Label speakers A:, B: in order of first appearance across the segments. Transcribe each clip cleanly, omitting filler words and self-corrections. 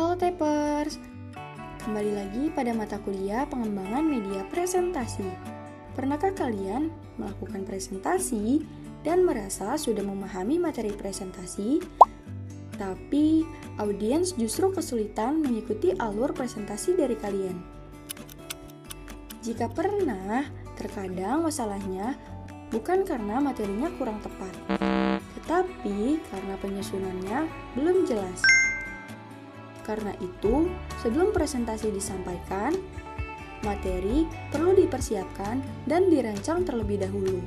A: Halo Tapers, kembali lagi pada mata kuliah pengembangan media presentasi. Pernahkah kalian melakukan presentasi dan merasa sudah memahami materi presentasi, tapi audiens justru kesulitan mengikuti alur presentasi dari kalian? Jika pernah, terkadang masalahnya bukan karena materinya kurang tepat, tetapi karena penyusunannya belum jelas. Karena itu, sebelum presentasi disampaikan, materi perlu dipersiapkan dan dirancang terlebih dahulu.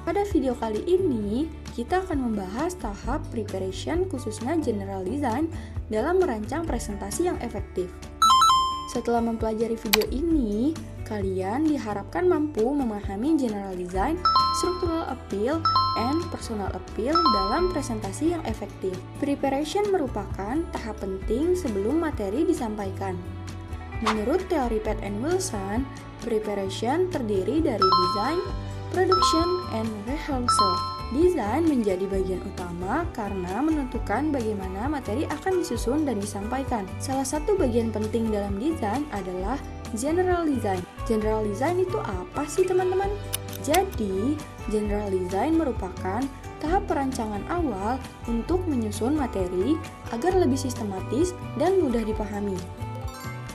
A: Pada video kali ini, kita akan membahas tahap preparation khususnya general design dalam merancang presentasi yang efektif. Setelah mempelajari video ini, kalian diharapkan mampu memahami general design, structural appeal, and personal appeal dalam presentasi yang efektif. Preparation merupakan tahap penting sebelum materi disampaikan. Menurut teori Pratt and Wilson, preparation terdiri dari design, production, and rehearsal. Desain menjadi bagian utama karena menentukan bagaimana materi akan disusun dan disampaikan. Salah satu bagian penting dalam desain adalah general design. General design itu apa sih teman-teman? Jadi, general design merupakan tahap perancangan awal untuk menyusun materi agar lebih sistematis dan mudah dipahami.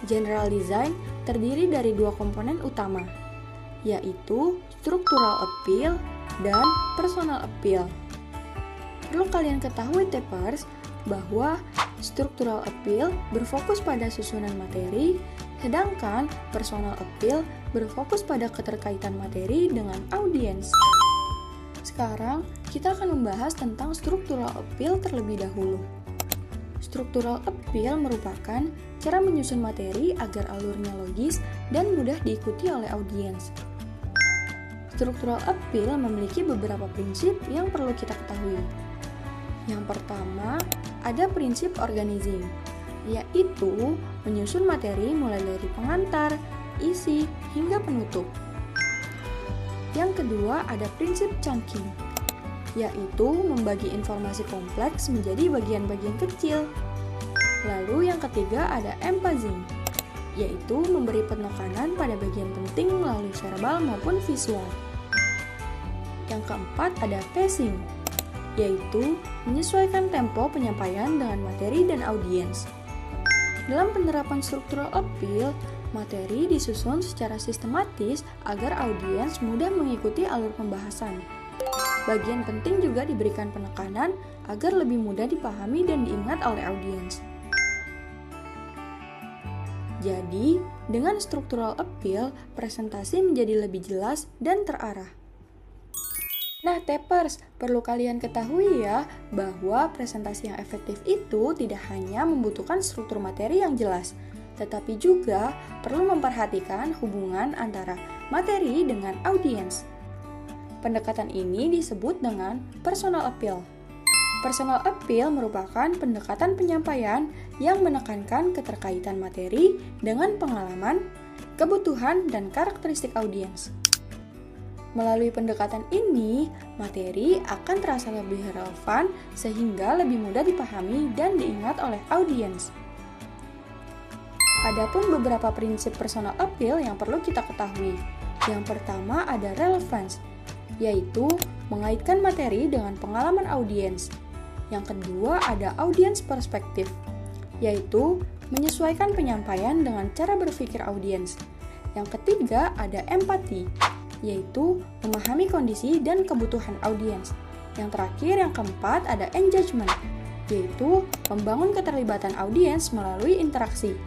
A: General design terdiri dari dua komponen utama, yaitu structural appeal dan personal appeal. Perlu kalian ketahui Tapers bahwa structural appeal berfokus pada susunan materi, sedangkan personal appeal berfokus pada keterkaitan materi dengan audiens. Sekarang, kita akan membahas tentang structural appeal terlebih dahulu. Structural appeal merupakan cara menyusun materi agar alurnya logis dan mudah diikuti oleh audiens. Structural appeal memiliki beberapa prinsip yang perlu kita ketahui. Yang pertama, ada prinsip organizing, yaitu menyusun materi mulai dari pengantar, isi, hingga penutup. Yang kedua, ada prinsip chunking, yaitu membagi informasi kompleks menjadi bagian-bagian kecil. Lalu yang ketiga, ada emphasizing, yaitu memberi penekanan pada bagian penting melalui verbal maupun visual. Yang keempat, ada pacing, yaitu menyesuaikan tempo penyampaian dengan materi dan audiens. Dalam penerapan structural appeal, materi disusun secara sistematis agar audiens mudah mengikuti alur pembahasan. Bagian penting juga diberikan penekanan agar lebih mudah dipahami dan diingat oleh audiens. Jadi, dengan structural appeal, presentasi menjadi lebih jelas dan terarah. Nah, Tapers, perlu kalian ketahui ya bahwa presentasi yang efektif itu tidak hanya membutuhkan struktur materi yang jelas, tetapi juga perlu memperhatikan hubungan antara materi dengan audiens. Pendekatan ini disebut dengan personal appeal. Personal appeal merupakan pendekatan penyampaian yang menekankan keterkaitan materi dengan pengalaman, kebutuhan, dan karakteristik audiens. Melalui pendekatan ini, materi akan terasa lebih relevan sehingga lebih mudah dipahami dan diingat oleh audiens. Adapun beberapa prinsip personal appeal yang perlu kita ketahui. Yang pertama ada relevance, yaitu mengaitkan materi dengan pengalaman audiens. Yang kedua ada audience perspective, yaitu menyesuaikan penyampaian dengan cara berpikir audiens. Yang ketiga ada empathy, yaitu memahami kondisi dan kebutuhan audiens. Yang terakhir, yang keempat, ada engagement, yaitu membangun keterlibatan audiens melalui interaksi.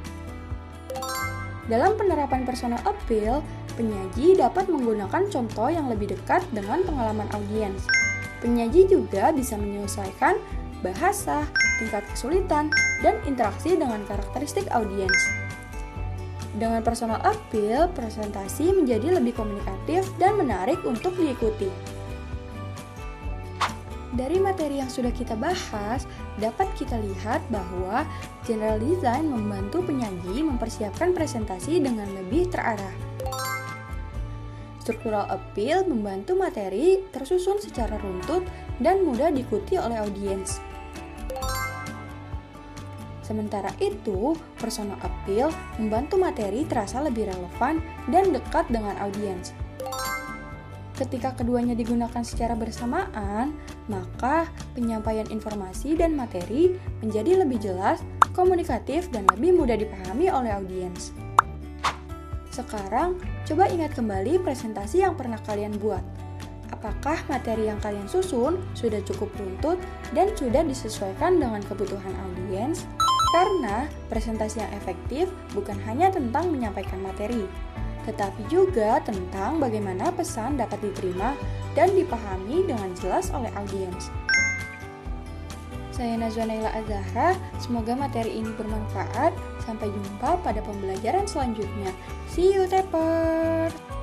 A: Dalam penerapan personal appeal, penyaji dapat menggunakan contoh yang lebih dekat dengan pengalaman audiens. Penyaji juga bisa menyesuaikan bahasa, tingkat kesulitan, dan interaksi dengan karakteristik audiens. Dengan personal appeal, presentasi menjadi lebih komunikatif dan menarik untuk diikuti. Dari materi yang sudah kita bahas, dapat kita lihat bahwa general design membantu penyaji mempersiapkan presentasi dengan lebih terarah. Structural appeal membantu materi tersusun secara runtut dan mudah diikuti oleh audiens. Sementara itu, personal appeal membantu materi terasa lebih relevan dan dekat dengan audiens. Ketika keduanya digunakan secara bersamaan, maka penyampaian informasi dan materi menjadi lebih jelas, komunikatif, dan lebih mudah dipahami oleh audiens. Sekarang, coba ingat kembali presentasi yang pernah kalian buat. Apakah materi yang kalian susun sudah cukup runtut dan sudah disesuaikan dengan kebutuhan audiens? Karena presentasi yang efektif bukan hanya tentang menyampaikan materi, tetapi juga tentang bagaimana pesan dapat diterima dan dipahami dengan jelas oleh audiens. Saya Najwa Naila Az-Zahra, semoga materi ini bermanfaat. Sampai jumpa pada pembelajaran selanjutnya. See you, Tepper!